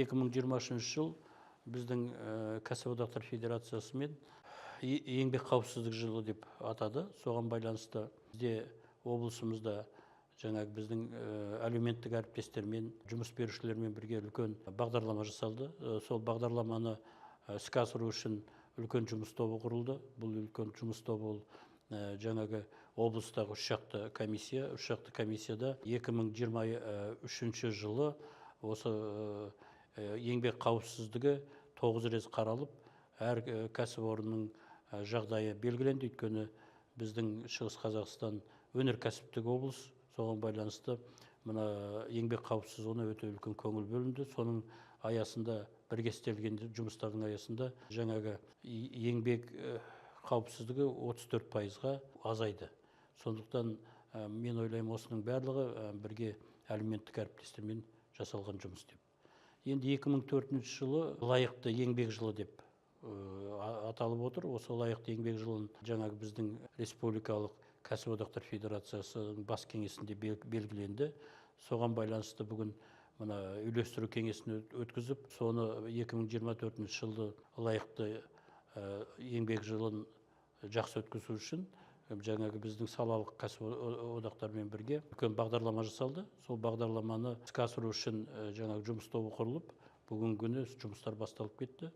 2023 жыл біздің кәсіподақтар федерациясымен еңбек қауіпсіздік жылы деп атады. Соған байланысты бізде облысымызда жаңағы біздің әлеуметтік әріптестермен, жұмыс берушілермен бірге үлкен бағдарлама жасалды. Сол бағдарламаны іске асыру үшін үлкен жұмыс тобы құрылды. Бұл үлкен жұмыс тобы жаңағы облыстағы үш жақты комиссия. Үш жақты комиссияда 2023 жылы осы еңбек қауіпсіздігі 9 рет қаралып, әр кәсіпорынның жағдайы белгіленді. Өйткені біздің Шығыс Қазақстан өнеркәсіптік облыс, соған байланысты мына еңбек қауіпсіздігіне өте үлкен көңіл бөлінді. Соның аясында бірге істелген жұмыстардың аясында жаңағы еңбек қауіпсіздігі 34%-ға азайды. Сондықтан мен ойлаймын, осының барлығы бірге әлеуметтік әріптестермен жасалған жұмыс деп. Енді 2004 жылы лайықты еңбек жылы деп аталып отыр. Осы лайықты еңбек жылын жаңағы біздің республикалық кәсіподақтар федерациясының бас кеңесінде белгіленді. Соған байланысты бүгін мына үйлестіру кеңесін өткізіп, соны 2024 жылды лайықты еңбек жылын жақсы өткізу үшін жаңағы біздің салалық кәсіподақтармен бірге үлкен бағдарлама жасалды. Сол бағдарламаны іске асыру үшін жаңағы жұмыс тобы құрылып, бүгінгі күні жұмыстар басталып кетті.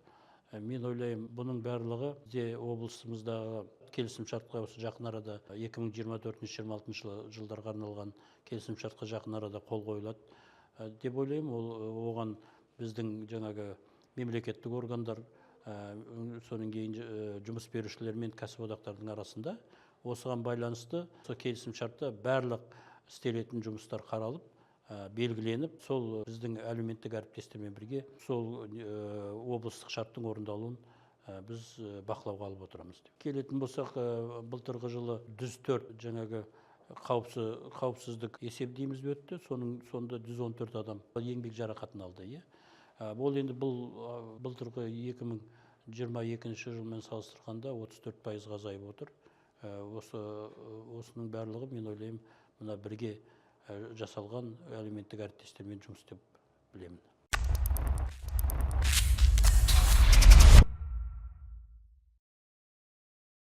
Мен ойлаймын, бұның барлығы де облысымыздағы келісімшартқа осы жақын арада 2024-2026 жылдарға арналған келісімшартқа жақын арада қол қойылады деп ойлаймын. Оған біздің жаңағы мемлекеттік органдар, соның кейін жұмыс берушілер мен кәсіподақтардың арасында осыған байланысты келісімшартта барлық істелетін жұмыстар қаралып, белгіленіп, сол біздің әлеуметтік әріптестермен бірге сол облыстық шарттың орындалуын біз бақылауға алып отырамыз. Келетін болсақ, былтырғы жылы 104 жаңағы қауіпсіздік есебдейміз өтті. Сонда 114 адам еңбек жарақатын алды. Бұл енді былтырғы 2022 жылмен салыстырғанда 34%-ға азайып отыр. Осының барлығы, мен ойлаймын, мына бірге жасалған әлеуметтік әріптестермен жұмыс деп білемін.